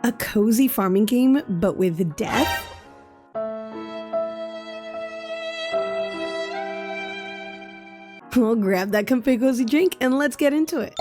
A cozy farming game, but with death? Well, grab that comfy cozy drink and let's get into it.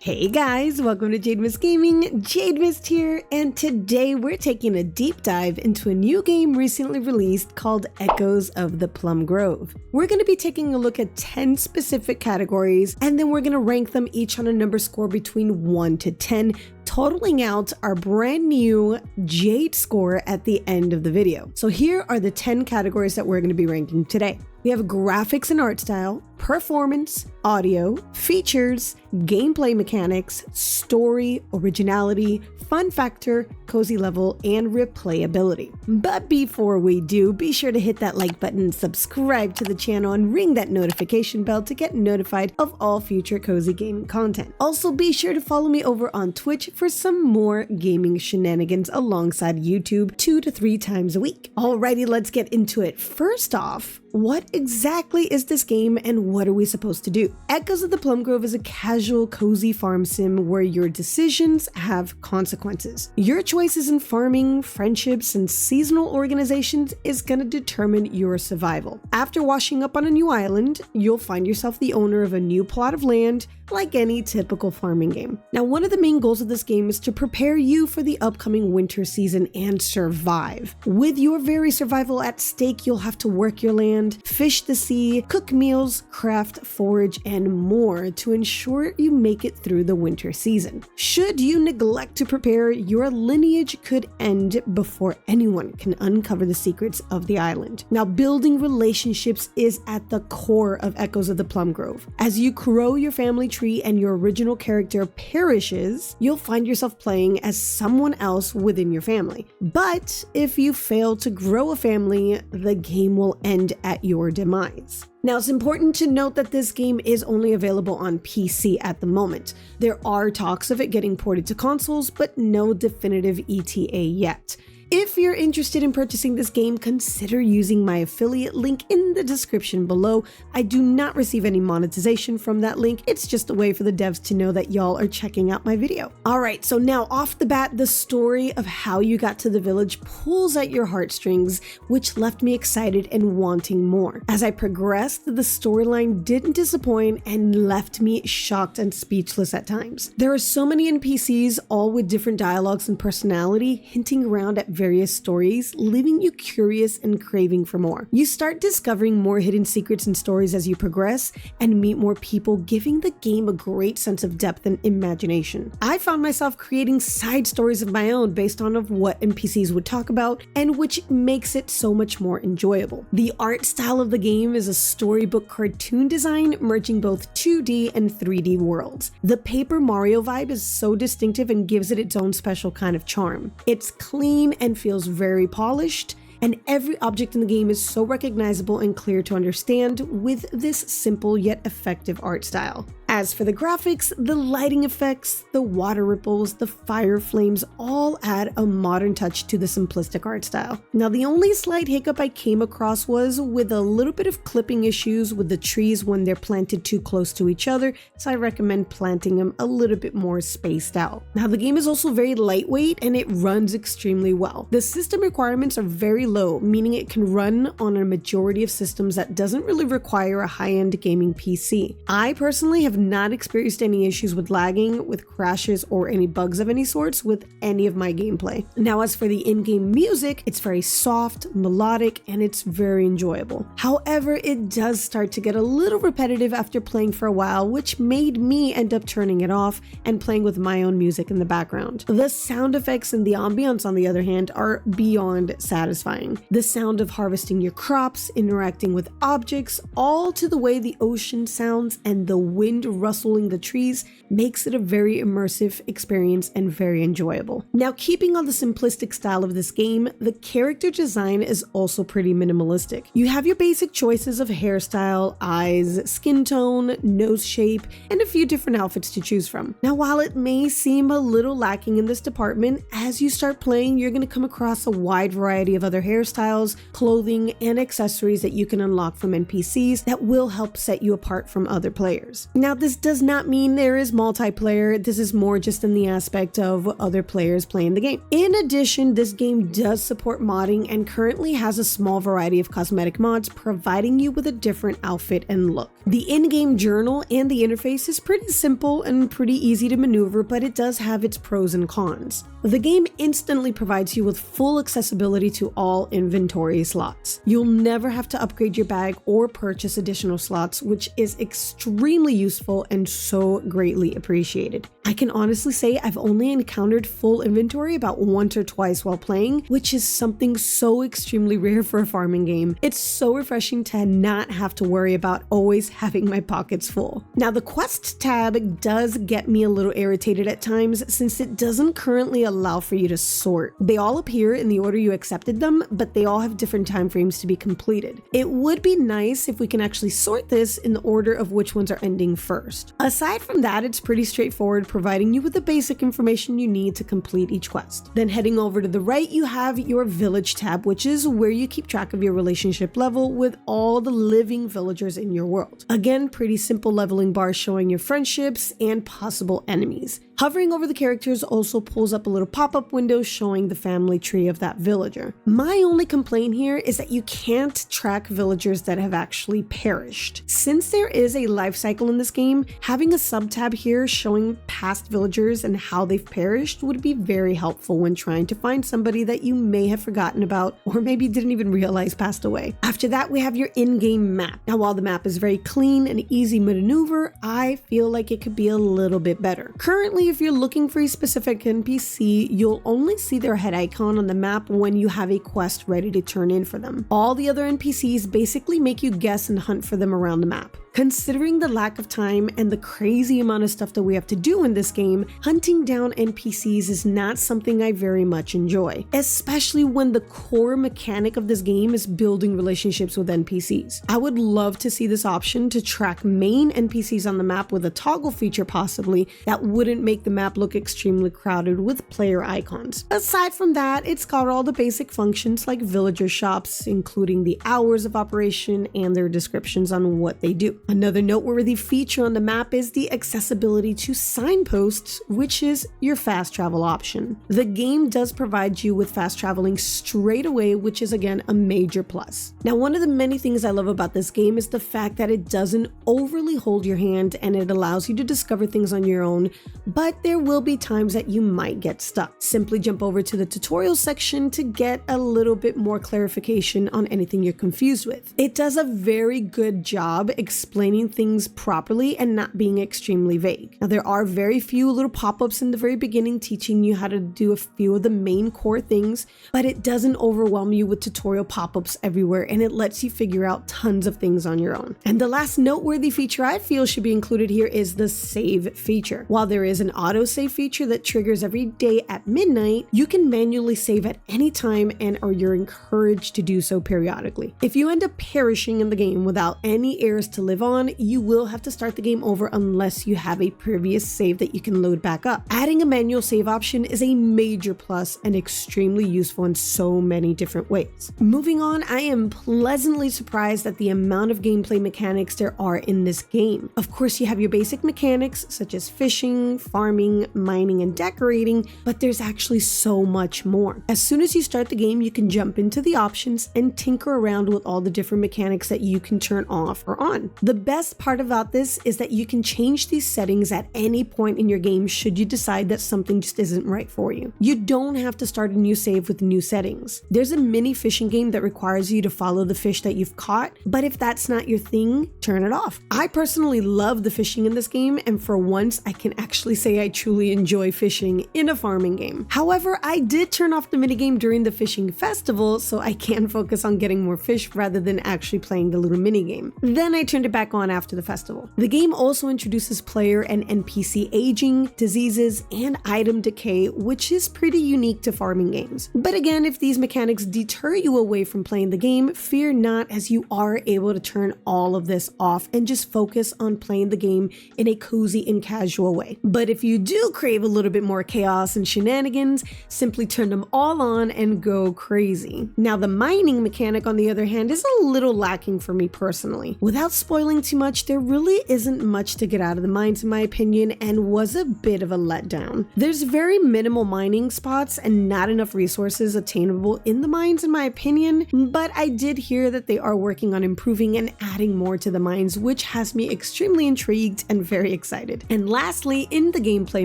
Hey guys, welcome to Jade Mist Gaming. Jade Mist here, and today we're taking a deep dive into a new game recently released called Echoes of the Plum Grove. We're going to be taking a look at 10 specific categories, and then we're going to rank them each on a number score between 1 to 10, totaling out our brand new Jade Score at the end of the video. So here are the 10 categories that we're going to be ranking today. We have graphics and art style, performance, audio, features, gameplay mechanics, story, originality, fun factor, cozy level, and replayability. But before we do, be sure to hit that like button, subscribe to the channel, and ring that notification bell to get notified of all future cozy gaming content. Also, be sure to follow me over on Twitch for some more gaming shenanigans alongside YouTube 2 to 3 times a week. Alrighty, let's get into it. First off, what exactly is this game and what are we supposed to do? Echoes of the Plum Grove is a casual, cozy farm sim where your decisions have consequences. Your choices in farming, friendships, and seasonal organizations is going to determine your survival. After washing up on a new island, you'll find yourself the owner of a new plot of land, like any typical farming game. Now, one of the main goals of this game is to prepare you for the upcoming winter season and survive. With your very survival at stake, you'll have to work your land, fish the sea, cook meals, craft, forage, and more to ensure you make it through the winter season. Should you neglect to prepare, your lineage could end before anyone can uncover the secrets of the island. Now, building relationships is at the core of Echoes of the Plum Grove. As you grow your family tree and your original character perishes, you'll find yourself playing as someone else within your family. But if you fail to grow a family, the game will end at your demise. Now, it's important to note that this game is only available on PC at the moment. There are talks of it getting ported to consoles, but no definitive ETA yet. If you're interested in purchasing this game, consider using my affiliate link in the description below. I do not receive any monetization from that link. It's just a way for the devs to know that y'all are checking out my video. Alright, so now off the bat, the story of how you got to the village pulls at your heartstrings, which left me excited and wanting more. As I progressed, the storyline didn't disappoint and left me shocked and speechless at times. There are so many NPCs, all with different dialogues and personality, hinting around at various stories, leaving you curious and craving for more. You start discovering more hidden secrets and stories as you progress and meet more people, giving the game a great sense of depth and imagination. I found myself creating side stories of my own based on what NPCs would talk about, and which makes it so much more enjoyable. The art style of the game is a storybook cartoon design merging both 2D and 3D worlds. The Paper Mario vibe is so distinctive and gives it its own special kind of charm. It's clean and feels very polished, and every object in the game is so recognizable and clear to understand with this simple yet effective art style. As for the graphics, the lighting effects, the water ripples, the fire flames all add a modern touch to the simplistic art style. Now, the only slight hiccup I came across was with a little bit of clipping issues with the trees when they're planted too close to each other, so I recommend planting them a little bit more spaced out. Now, the game is also very lightweight and it runs extremely well. The system requirements are very low, meaning it can run on a majority of systems that doesn't really require a high-end gaming PC. I personally have not experienced any issues with lagging, with crashes, or any bugs of any sorts with any of my gameplay. Now, as for the in-game music, it's very soft, melodic, and it's very enjoyable. However, it does start to get a little repetitive after playing for a while, which made me end up turning it off and playing with my own music in the background. The sound effects and the ambiance, on the other hand, are beyond satisfying. The sound of harvesting your crops, interacting with objects, all to the way the ocean sounds and the wind rustling the trees makes it a very immersive experience and very enjoyable. Now, keeping on the simplistic style of this game, the character design is also pretty minimalistic. You have your basic choices of hairstyle, eyes, skin tone, nose shape, and a few different outfits to choose from. Now, while it may seem a little lacking in this department, as you start playing, you're going to come across a wide variety of other hairstyles, clothing, and accessories that you can unlock from NPCs that will help set you apart from other players. Now, this does not mean there is multiplayer. This is more just in the aspect of other players playing the game. In addition, this game does support modding and currently has a small variety of cosmetic mods, providing you with a different outfit and look. The in-game journal and the interface is pretty simple and pretty easy to maneuver, but it does have its pros and cons. The game instantly provides you with full accessibility to all inventory slots. You'll never have to upgrade your bag or purchase additional slots, which is extremely useful and so greatly appreciated. I can honestly say I've only encountered full inventory about once or twice while playing, which is something so extremely rare for a farming game. It's so refreshing to not have to worry about always having my pockets full. Now, the quest tab does get me a little irritated at times since it doesn't currently allow for you to sort. They all appear in the order you accepted them, but they all have different time frames to be completed. It would be nice if we can actually sort this in the order of which ones are ending first. Aside from that, it's pretty straightforward, providing you with the basic information you need to complete each quest. Then heading over to the right, you have your village tab, which is where you keep track of your relationship level with all the living villagers in your world. Again, pretty simple leveling bar showing your friendships and possible enemies. Hovering over the characters also pulls up a little pop-up window showing the family tree of that villager. My only complaint here is that you can't track villagers that have actually perished. Since there is a life cycle in this game, having a sub-tab here showing past villagers and how they've perished would be very helpful when trying to find somebody that you may have forgotten about or maybe didn't even realize passed away. After that, we have your in-game map. Now, while the map is very clean and easy to maneuver, I feel like it could be a little bit better. Currently, if you're looking for a specific NPC, you'll only see their head icon on the map when you have a quest ready to turn in for them. All the other NPCs basically make you guess and hunt for them around the map. Considering the lack of time and the crazy amount of stuff that we have to do in this game, hunting down NPCs is not something I very much enjoy, especially when the core mechanic of this game is building relationships with NPCs. I would love to see this option to track main NPCs on the map with a toggle feature possibly that wouldn't make the map look extremely crowded with player icons. Aside from that, it's got all the basic functions like villager shops, including the hours of operation and their descriptions on what they do. Another noteworthy feature on the map is the accessibility to signposts, which is your fast travel option. The game does provide you with fast traveling straight away, which is again a major plus. Now, one of the many things I love about this game is the fact that it doesn't overly hold your hand and it allows you to discover things on your own, but there will be times that you might get stuck. Simply jump over to the tutorial section to get a little bit more clarification on anything you're confused with. It does a very good job explaining things properly and not being extremely vague. Now, there are very few little pop-ups in the very beginning teaching you how to do a few of the main core things, but it doesn't overwhelm you with tutorial pop-ups everywhere and it lets you figure out tons of things on your own. And the last noteworthy feature I feel should be included here is the save feature. While there is an autosave feature that triggers every day at midnight, you can manually save at any time or you're encouraged to do so periodically. If you end up perishing in the game without any heirs to live on, you will have to start the game over unless you have a previous save that you can load back up. Adding a manual save option is a major plus and extremely useful in so many different ways. Moving on, I am pleasantly surprised at the amount of gameplay mechanics there are in this game. Of course, you have your basic mechanics such as fishing, farming, mining, and decorating, but there's actually so much more. As soon as you start the game, you can jump into the options and tinker around with all the different mechanics that you can turn off or on. The best part about this is that you can change these settings at any point in your game should you decide that something just isn't right for you. You don't have to start a new save with new settings. There's a mini fishing game that requires you to follow the fish that you've caught, but if that's not your thing, turn it off. I personally love the fishing in this game, and for once I can actually say I truly enjoy fishing in a farming game. However, I did turn off the minigame during the fishing festival so I can focus on getting more fish rather than actually playing the little minigame. Then I turned it back on after the festival. The game also introduces player and NPC aging, diseases, and item decay, which is pretty unique to farming games. But again, if these mechanics deter you away from playing the game, fear not, as you are able to turn all of this off and just focus on playing the game in a cozy and casual way. But if you do crave a little bit more chaos and shenanigans, simply turn them all on and go crazy. Now, the mining mechanic, on the other hand, is a little lacking for me personally. Without spoiling revealing too much, there really isn't much to get out of the mines in my opinion, and was a bit of a letdown. There's very minimal mining spots and not enough resources attainable in the mines in my opinion, but I did hear that they are working on improving and adding more to the mines, which has me extremely intrigued and very excited. And lastly, in the gameplay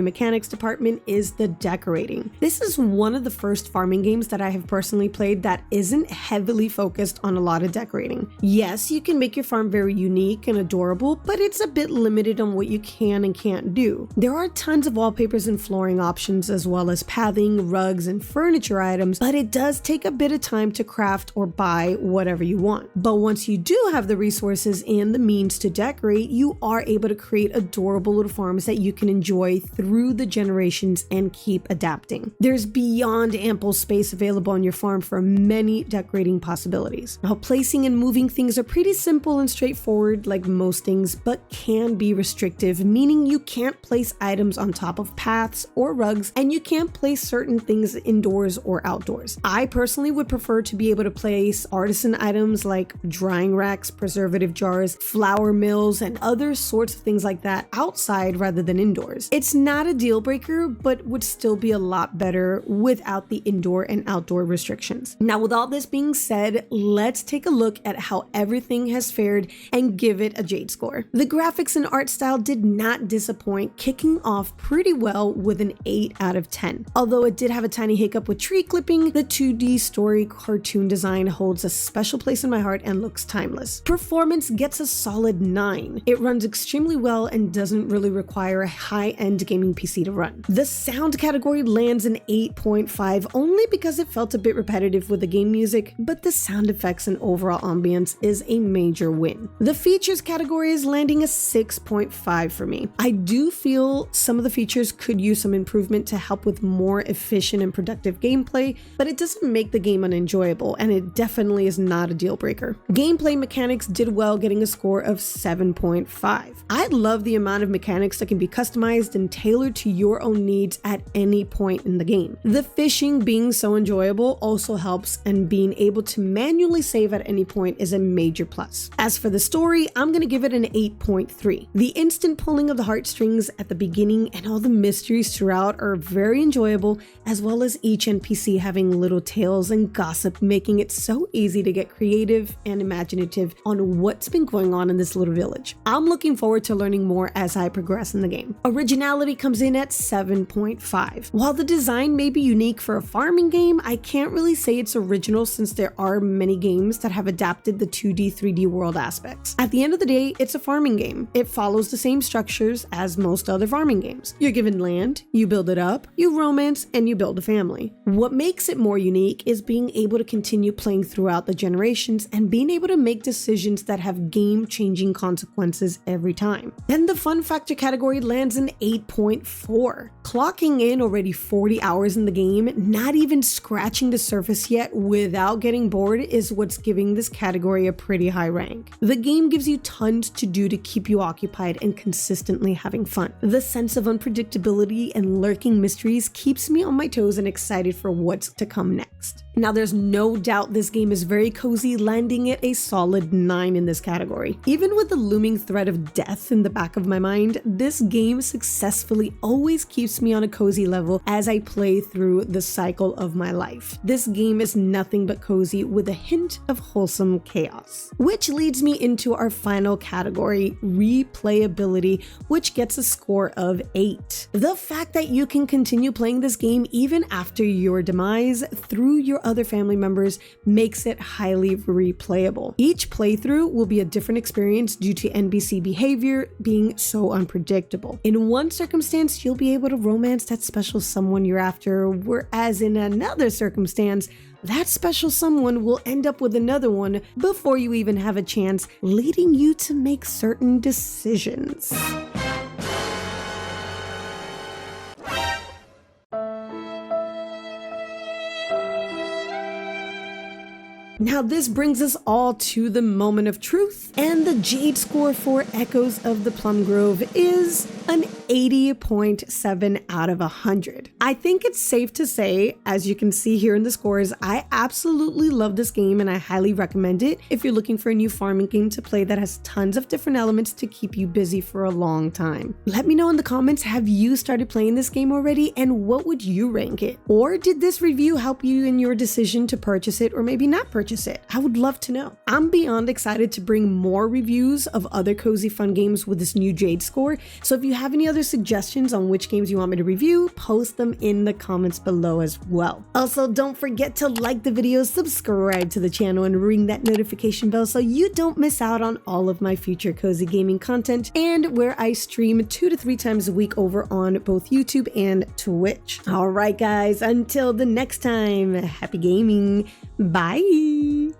mechanics department is the decorating. This is one of the first farming games that I have personally played that isn't heavily focused on a lot of decorating. Yes, you can make your farm very unique and adorable, but it's a bit limited on what you can and can't do. There are tons of wallpapers and flooring options as well as pathing, rugs, and furniture items, but it does take a bit of time to craft or buy whatever you want. But once you do have the resources and the means to decorate, you are able to create adorable little farms that you can enjoy through the generations and keep adapting. There's beyond ample space available on your farm for many decorating possibilities. Now, placing and moving things are pretty simple and straightforward like most things, but can be restrictive, meaning you can't place items on top of paths or rugs, and you can't place certain things indoors or outdoors. I personally would prefer to be able to place artisan items like drying racks, preservative jars, flour mills, and other sorts of things like that outside rather than indoors. It's not a deal breaker, but would still be a lot better without the indoor and outdoor restrictions. Now, with all this being said, let's take a look at how everything has fared and give it a Jade score. The graphics and art style did not disappoint, kicking off pretty well with an 8 out of 10. Although it did have a tiny hiccup with tree clipping, the 2D story cartoon design holds a special place in my heart and looks timeless. Performance gets a solid 9. It runs extremely well and doesn't really require a high-end gaming PC to run. The sound category lands an 8.5 only because it felt a bit repetitive with the game music, but the sound effects and overall ambience is a major win. The features category is landing a 6.5 for me. I do feel some of the features could use some improvement to help with more efficient and productive gameplay, but it doesn't make the game unenjoyable, and it definitely is not a deal breaker. Gameplay mechanics did well, getting a score of 7.5. I love the amount of mechanics that can be customized and tailored to your own needs at any point in the game. The fishing being so enjoyable also helps, and being able to manually save at any point is a major plus. As for the story, I'm gonna give it an 8.3. The instant pulling of the heartstrings at the beginning and all the mysteries throughout are very enjoyable, as well as each NPC having little tales and gossip, making it so easy to get creative and imaginative on what's been going on in this little village. I'm looking forward to learning more as I progress in the game. Originality comes in at 7.5. While the design may be unique for a farming game, I can't really say it's original since there are many games that have adapted the 2D, 3D world aspects. At the end of the day, it's a farming game. It follows the same structures as most other farming games. You're given land, you build it up, you romance, and you build a family. What makes it more unique is being able to continue playing throughout the generations and being able to make decisions that have game-changing consequences every time. Then the fun factor category lands an 8.4. Clocking in already 40 hours in the game, not even scratching the surface yet without getting bored, is what's giving this category a pretty high rank. The game gives you tons to do to keep you occupied and consistently having fun. The sense of unpredictability and lurking mysteries keeps me on my toes and excited for what's to come next. Now, there's no doubt this game is very cozy, landing it a solid 9 in this category. Even with the looming threat of death in the back of my mind, this game successfully always keeps me on a cozy level as I play through the cycle of my life. This game is nothing but cozy with a hint of wholesome chaos. Which leads me into our final category, replayability, which gets a score of 8. The fact that you can continue playing this game even after your demise through your other family members makes it highly replayable. Each playthrough will be a different experience due to NPC behavior being so unpredictable. In one circumstance, you'll be able to romance that special someone you're after, whereas in another circumstance, that special someone will end up with another one before you even have a chance, leading you to make certain decisions. Now this brings us all to the moment of truth, and the Jade score for Echoes of the Plum Grove is an 80.7 out of 100. I think it's safe to say, as you can see here in the scores, I absolutely love this game and I highly recommend it if you're looking for a new farming game to play that has tons of different elements to keep you busy for a long time. Let me know in the comments, have you started playing this game already and what would you rank it? Or did this review help you in your decision to purchase it or maybe not purchase it? I would love to know. I'm beyond excited to bring more reviews of other cozy fun games with this new Jade Score, so if you have any other suggestions on which games you want me to review, post them in the comments below as well. Also, don't forget to like the video, subscribe to the channel, and ring that notification bell so you don't miss out on all of my future cozy gaming content and where I stream 2 to 3 times a week over on both YouTube and Twitch. All right, guys, until the next time, happy gaming. Bye.